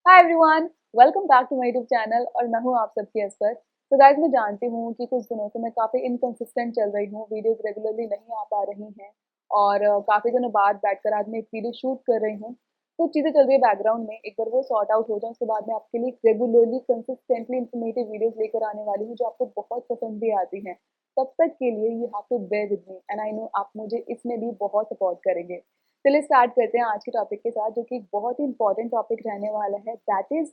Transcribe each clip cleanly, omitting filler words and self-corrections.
Hi everyone, welcome back to my YouTube channel और मैं हूं आप सबकी असफर। तो गाइस, मैं जानती हूं कि कुछ दिनों से मैं काफ़ी इनकंसिस्टेंट चल रही हूं, वीडियोस रेगुलरली नहीं आ पा रही हैं और काफ़ी दिनों बाद बैठकर आज मैं एक वीडियो शूट कर रही हूं। कुछ चीज़ें चल रही है बैकग्राउंड में, एक बार वो सॉर्ट आउट हो जाए उसके बाद मैं आपके लिए रेगुलरली कंसिस्टेंटली इन्फॉर्मेटिव वीडियोस लेकर आने वाली हूँ जो आपको बहुत पसंद भी आती हैं। तब तक के लिए you have to bear with me and I know आप मुझे इसमें भी बहुत सपोर्ट करेंगे। चलिए स्टार्ट करते हैं आज के टॉपिक के साथ, जो कि एक बहुत ही इंपॉर्टेंट टॉपिक रहने वाला है। That is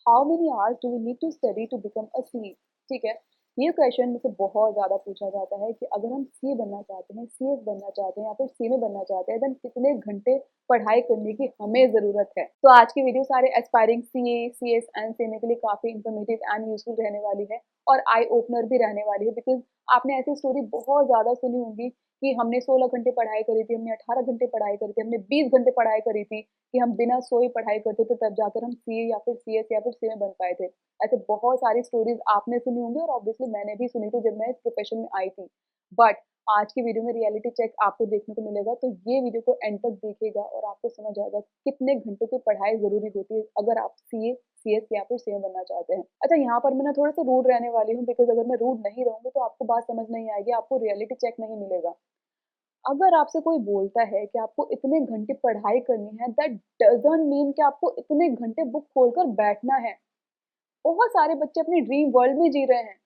how many hours do we need to study to become a C. ठीक है, ये क्वेश्चन मुझसे बहुत ज़्यादा पूछा जाता है कि अगर हम सी बनना चाहते हैं, सीएस बनना चाहते हैं या फिर सी में बनना चाहते हैं, देन कितने घंटे पढ़ाई करने की हमें ज़रूरत है। तो आज की वीडियो सारे aspiring CA, CS and CMA के लिए काफ़ी इन्फॉर्मेटिव एंड यूजफुल रहने वाली है और आई ओपनर भी रहने वाली है, बिकॉज आपने ऐसी स्टोरी बहुत ज़्यादा सुनी होंगी कि हमने 16 घंटे पढ़ाई करी थी, हमने 18 घंटे पढ़ाई करी थी, हमने 20 घंटे पढ़ाई करी थी कि हम बिना सोए पढ़ाई करते थे, तब जाकर हम सीए या फिर सीएस या फिर सी में बन पाए थे। ऐसे बहुत सारी स्टोरीज आपने सुनी होंगी और ऑब्वियसली मैंने भी सुनी थी जब मैं इस प्रोफेशन में आई थी। बट आज की वीडियो में रियलिटी चेक आपको देखने को मिलेगा, तो ये वीडियो को एंड तक देखिएगा और आपको समझ आएगा कितने घंटों की पढ़ाई जरूरी होती है अगर आप सीए, सीएस या फिर सीए बनना चाहते हैं। अच्छा, यहाँ पर मैं ना थोड़ा सा रूड रहने वाली हूँ, बिकॉज अगर मैं रूड नहीं रहूंगी तो आपको बात समझ नहीं आएगी, आपको रियलिटी चेक नहीं मिलेगा। अगर आपसे कोई बोलता है कि आपको इतने घंटे पढ़ाई करनी है, दैट डजंट मीन कि आपको इतने घंटे बुक खोलकर बैठना है। बहुत सारे बच्चे अपनी ड्रीम वर्ल्ड में जी रहे हैं।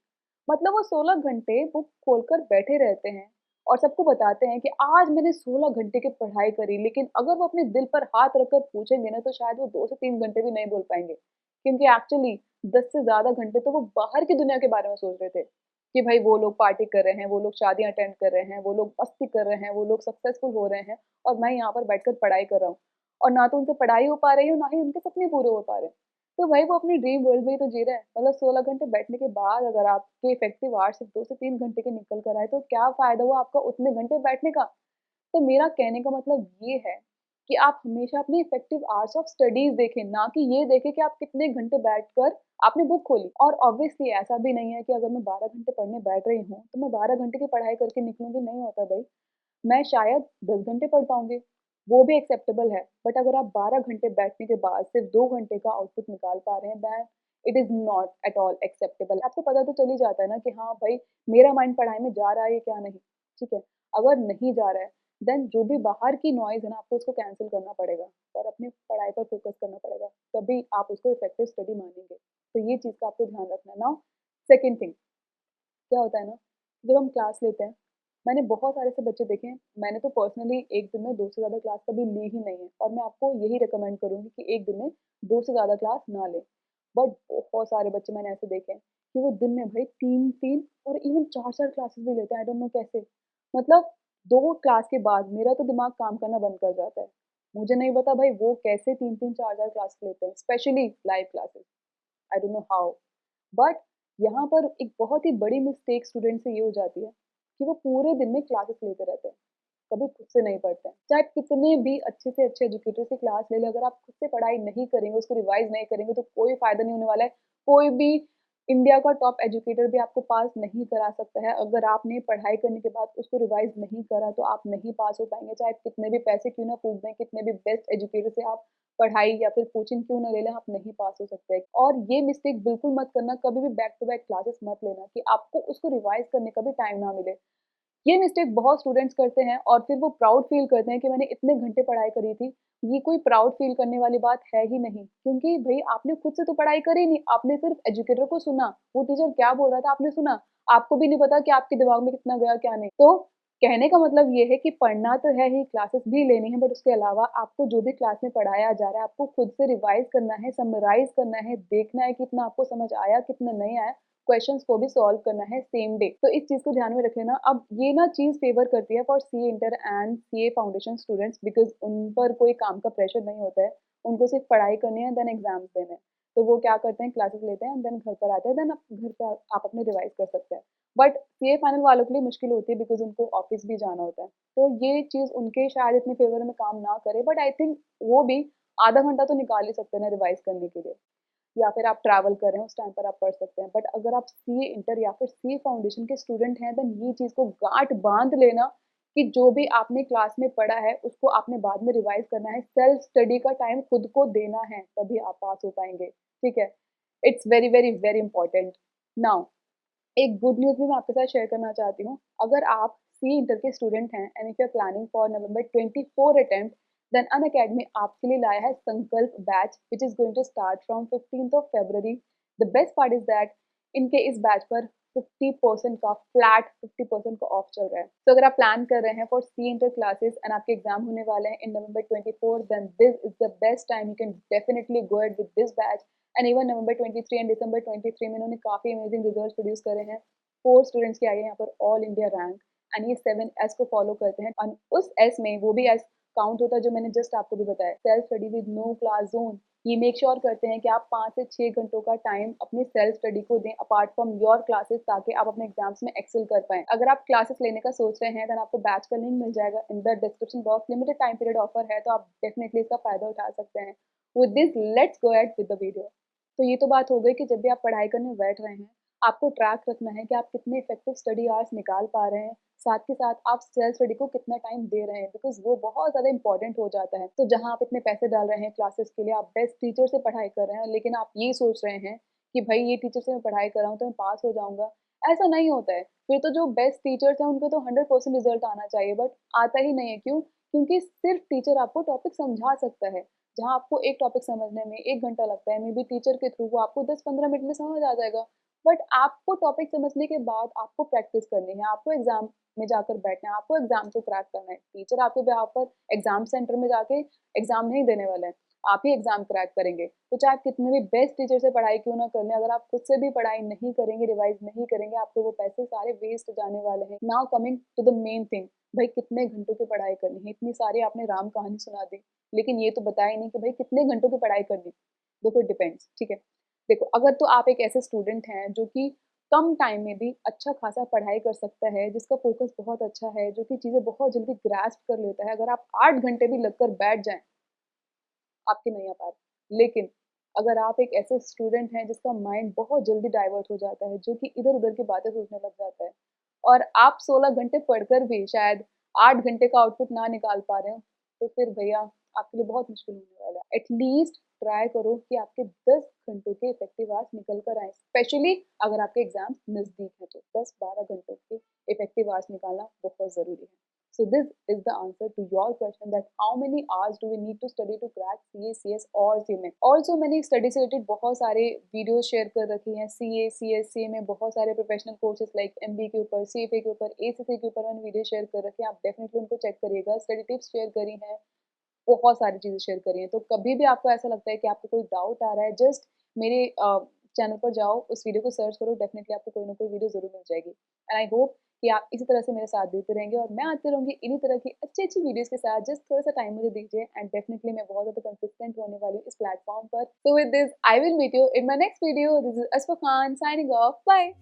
मतलब वो 16 घंटे बुक खोलकर बैठे रहते हैं और सबको बताते हैं कि आज मैंने 16 घंटे की पढ़ाई करी, लेकिन अगर वो अपने दिल पर हाथ रखकर पूछेंगे ना, तो शायद वो 2 से 3 घंटे भी नहीं बोल पाएंगे। क्योंकि एक्चुअली 10 से ज़्यादा घंटे तो वो बाहर की दुनिया के बारे में सोच रहे थे कि भाई वो लोग पार्टी कर रहे हैं, वो लोग शादियाँ अटेंड कर रहे हैं, वो लोग मस्ती कर रहे हैं, वो लोग सक्सेसफुल हो रहे हैं और मैं यहाँ पर बैठकर पढ़ाई कर रहा हूँ। और ना तो उनसे पढ़ाई हो पा रही है, ना ही उनके सपने पूरे हो पा रहे हैं। तो भाई वो अपनी ड्रीम वर्ल्ड में ही तो जी रहे हैं। मतलब 16 घंटे बैठने के बाद अगर आपके इफेक्टिव आवर्स सिर्फ 2 से 3 घंटे के निकल कर आए, तो क्या फ़ायदा हुआ आपका उतने घंटे बैठने का? तो मेरा कहने का मतलब ये है कि आप हमेशा अपनी इफेक्टिव आवर्स ऑफ स्टडीज़ देखें, ना कि ये देखें कि आप कितने घंटे बैठकर आपने बुक खोली। और ऑब्वियसली ऐसा भी नहीं है कि अगर मैं 12 घंटे पढ़ने बैठ रही हूँ, तो मैं 12 घंटे की पढ़ाई करके निकलूँगी, नहीं होता भाई। मैं शायद 10 घंटे पढ़ पाऊँगी, वो भी एक्सेप्टेबल है। बट अगर आप 12 घंटे बैठने के बाद सिर्फ़ 2 घंटे का आउटपुट निकाल पा रहे हैं, then it is not at all acceptable. आपको पता तो चल ही जाता है ना कि हाँ भाई, मेरा माइंड पढ़ाई में जा रहा है या क्या नहीं, ठीक है? अगर नहीं जा रहा है, देन जो भी बाहर की नॉइज़ है ना, आपको उसको कैंसल करना पड़ेगा और अपनी पढ़ाई पर फ़ोकस करना पड़ेगा, तभी आप उसको इफ़ेक्टिव स्टडी मानेंगे। तो ये चीज़ का आपको ध्यान रखना है। नाउ सेकंड थिंग, क्या होता है ना, जब हम क्लास लेते हैं, मैंने बहुत सारे ऐसे बच्चे देखे हैं। मैंने तो पर्सनली एक दिन में 2 से ज़्यादा क्लास कभी ली ही नहीं है और मैं आपको यही रिकमेंड करूँगी कि एक दिन में 2 से ज़्यादा क्लास ना लें। बट बहुत सारे बच्चे मैंने ऐसे देखे हैं कि वो दिन में भाई 3-3 और इवन 4-4 क्लासेस भी लेते हैं। आई डोंट नो कैसे? मतलब 2 क्लास के बाद मेरा तो दिमाग काम करना बंद कर जाता है। मुझे नहीं पता भाई वो कैसे 3-3 4-4 क्लासेस लेते हैं, specially live classes. I don't know how. But यहाँ पर एक बहुत ही बड़ी मिस्टेक स्टूडेंट से ये हो जाती है कि वो पूरे दिन में क्लासेस लेते रहते हैं, कभी खुद से नहीं पढ़ते हैं। चाहे कितने भी अच्छे से अच्छे एजुकेटर से क्लास ले लें, अगर आप खुद से पढ़ाई नहीं करेंगे, उसको रिवाइज नहीं करेंगे, तो कोई फायदा नहीं होने वाला है। कोई भी इंडिया का टॉप एजुकेटर भी आपको पास नहीं करा सकता है। अगर आपने पढ़ाई करने के बाद उसको रिवाइज नहीं करा, तो आप नहीं पास हो पाएंगे, चाहे आप कितने भी पैसे क्यों ना फूक दें, कितने भी बेस्ट एजुकेटर से आप पढ़ाई या फिर कोचिंग क्यों ना ले लें, आप नहीं पास हो सकते। और ये मिस्टेक बिल्कुल मत करना, कभी भी बैक टू बैक क्लासेस मत लेना कि आपको उसको रिवाइज करने का भी टाइम ना मिले। ये मिस्टेक बहुत स्टूडेंट्स करते हैं और फिर वो प्राउड फील करते हैं कि मैंने इतने घंटे पढ़ाई करी थी। ये कोई प्राउड फील करने वाली बात है ही नहीं, क्योंकि भई आपने खुद से तो पढ़ाई करी नहीं, आपने सिर्फ एजुकेटर को सुना, वो टीचर क्या बोल रहा था आपने सुना। आपको भी नहीं पता कि आपके दिमाग में कितना गया क्या नहीं। तो कहने का मतलब ये है कि पढ़ना तो है ही, क्लासेस भी लेनी है, बट उसके अलावा आपको जो भी क्लास में पढ़ाया जा रहा है, आपको खुद से रिवाइज़ करना है, समराइज़ करना है, देखना है कितना आपको समझ आया, कितना नहीं आया। क्वेश्चंस को भी सॉल्व करना है सेम डे। तो इस चीज़ को ध्यान में रख लेना। अब ये ना चीज़ फ़ेवर करती है for CA inter and CA foundation students, because उन पर कोई काम का प्रेशर नहीं होता है। उनको सिर्फ़ पढ़ाई करनी है, देन एग्ज़ाम्स देने हैं। तो वो क्या करते हैं, क्लासेस लेते हैं, देन घर पर आते हैं, देन आप घर पे आप अपने रिवाइज़ कर सकते हैं। बट सीए फाइनल वालों के लिए मुश्किल होती है, बिकॉज़ उनको ऑफ़िस भी जाना होता है। तो ये चीज़ उनके शायद इतने फ़ेवर में काम ना करे, बट आई थिंक वो भी आधा घंटा तो निकाल ही सकते हैं ना रिवाइज़ करने के लिए। या फिर आप ट्रैवल कर रहे हैं, उस टाइम पर आप पढ़ सकते हैं। बट अगर आप सीए इंटर या फिर सीए फाउंडेशन के स्टूडेंट हैं, देन ये चीज़ को गाँठ बाँध लेना कि जो भी आपने क्लास में पढ़ा है उसको आपने बाद में रिवाइज करना है, सेल्फ स्टडी का टाइम खुद को देना है, तभी आप पास हो पाएंगे। ठीक है, it's very very very important. Now एक गुड न्यूज़ भी मैं आपके साथ शेयर करना चाहती हूँ। अगर आप सी इंटर के स्टूडेंट हैं and if you are planning for November 24 attempt, then Unacademy आपके लिए लाया है Sankalp batch which is going to start from 15th of February. The best part is that इनके इस बैच पर 50% का फ्लैट 50% का ऑफ चल रहा है। तो अगर आप प्लान कर रहे हैं for C inter classes and आपके एग्जाम होने वाले हैं in November 24, then this is the best time, you can definitely go ahead with this batch. And even November 23 and December 23 में इन्होंने काफ़ी अमेजिंग रिजल्ट्स प्रोड्यूस करे हैं। 4 स्टूडेंट्स के आए हैं यहाँ पर ऑल इंडिया रैंक, एंड ये 7S को फॉलो करते हैं। और उस एस में वो भी एस काउंट होता है जो मैंने जस्ट आपको भी बताया, self study with no class zone. ये मेक श्योर करते हैं कि आप 5 से 6 घंटों का टाइम अपने सेल्फ स्टडी को दें अपार्ट फ्रॉम योर क्लासेस, ताकि आप अपने एग्जाम्स में एक्सेल कर पाएं। अगर आप क्लासेस लेने का सोच रहे हैं तो आपको बैच का लिंक मिल जाएगा in the description box. Limited time period offer है, तो आप डेफिनेटली इसका फायदा उठा सकते हैं। With this let's go at with the video. तो ये तो बात हो गई कि जब भी आप पढ़ाई करने बैठ रहे हैं, आपको ट्रैक रखना है कि आप कितने इफेक्टिव स्टडी आवर्स निकाल पा रहे हैं, साथ के साथ आप सेल्फ स्टडी को कितना टाइम दे रहे हैं, बिकॉज वो बहुत ज़्यादा इंपॉर्टेंट हो जाता है। तो जहाँ आप इतने पैसे डाल रहे हैं क्लासेस के लिए, आप बेस्ट टीचर से पढ़ाई कर रहे हैं, लेकिन आप ये सोच रहे हैं कि भाई ये टीचर से मैं पढ़ाई कर रहा हूँ तो मैं पास हो जाऊँगा, ऐसा नहीं होता है। फिर तो जो बेस्ट टीचर्स हैं उनको तो 100% रिजल्ट आना चाहिए, बट आता ही नहीं है। क्यों? क्योंकि सिर्फ टीचर आपको टॉपिक समझा सकता है। जहाँ आपको एक टॉपिक समझने में 1 घंटा लगता है, मे बी टीचर के थ्रू वो आपको 10-15 मिनट में समझ आ जाएगा। बट आपको टॉपिक समझने के बाद आपको प्रैक्टिस करनी है, आपको एग्ज़ाम में जाकर बैठना है, आपको एग्ज़ाम को क्रैक करना है। टीचर आपके बिहाफ़ पर एग्ज़ाम सेंटर में जाके एग्ज़ाम नहीं देने वाले हैं, आप ही एग्ज़ाम क्रैक करेंगे। तो चाहे आप कितने भी बेस्ट टीचर से पढ़ाई क्यों ना कर लें, अगर आप खुद से भी पढ़ाई नहीं करेंगे, रिवाइज़ नहीं करेंगे, आपको वो पैसे सारे वेस्ट जाने वाले हैं। Now coming to the main thing, भाई कितने घंटों की पढ़ाई करनी है? इतनी सारी आपने राम कहानी सुना दी, लेकिन ये तो बताया ही नहीं कि भाई कितने घंटों की पढ़ाई करनी है? देखो इट डिपेंड्स, ठीक है? देखो, अगर तो आप एक ऐसे स्टूडेंट हैं जो कि कम टाइम में भी अच्छा खासा पढ़ाई कर सकता है, जिसका फ़ोकस बहुत अच्छा है, जो कि चीज़ें बहुत जल्दी ग्रास्प कर लेता है, अगर आप 8 घंटे भी लगकर बैठ जाएँ, आपके नहीं आ पाता। लेकिन अगर आप एक ऐसे स्टूडेंट हैं जिसका माइंड बहुत जल्दी डाइवर्ट हो जाता है, जो कि इधर-उधर की बातें सोचने लग जाता है, और आप 16 घंटे पढ़कर भी शायद 8 घंटे का आउटपुट ना निकाल पा रहे हो, तो फिर भैया आपके लिए बहुत मुश्किल होने वाला है। एटलीस्ट ट्राई करो कि आपके 10 घंटों के इफेक्टिव आवर्स निकल कर आएँ, स्पेशली अगर आपके एग्ज़ाम्स नज़दीक हैं तो 10-12 घंटों के इफेक्टिव आवर्स निकालना बहुत ज़रूरी है। So this is the answer to your question that how many hours do we need to study to crack CA, CS और CMA. Also मैंने स्टडी से रिलेटेड बहुत सारे वीडियोस शेयर कर रखी हैं, CA, CS, CMA, बहुत सारे प्रोफेशनल कोर्सेज लाइक MBA के ऊपर, CFA के ऊपर, ACCA के ऊपर मैंने वीडियो शेयर कर रखी हैं, आप डेफिनेटली उनको चेक करिएगा। स्टडी टिप्स शेयर करी हैं, बहुत सारी चीज़ें शेयर करी हैं। तो कभी भी आपको ऐसा लगता है कि आपको कोई डाउट आ रहा है, जस्ट मेरे चैनल पर जाओ, उस वीडियो को सर्च करो, डेफिनेटली आपको कोई ना कोई वीडियो ज़रूर मिल जाएगी। एंड आई होप कि आप इसी तरह से मेरे साथ देते रहेंगे और मैं आती रहूँगी इन्हीं तरह की अच्छी-अच्छी वीडियोज़ के साथ। जस्ट थोड़ा-सा टाइम मुझे दीजिए एंड डेफिनेटली मैं बहुत ज़्यादा कंसिस्टेंट होने वाली हूँ इस प्लेटफ़ॉर्म पर। So with this I will meet you in my next video. This is Asfa Khan signing off. Bye.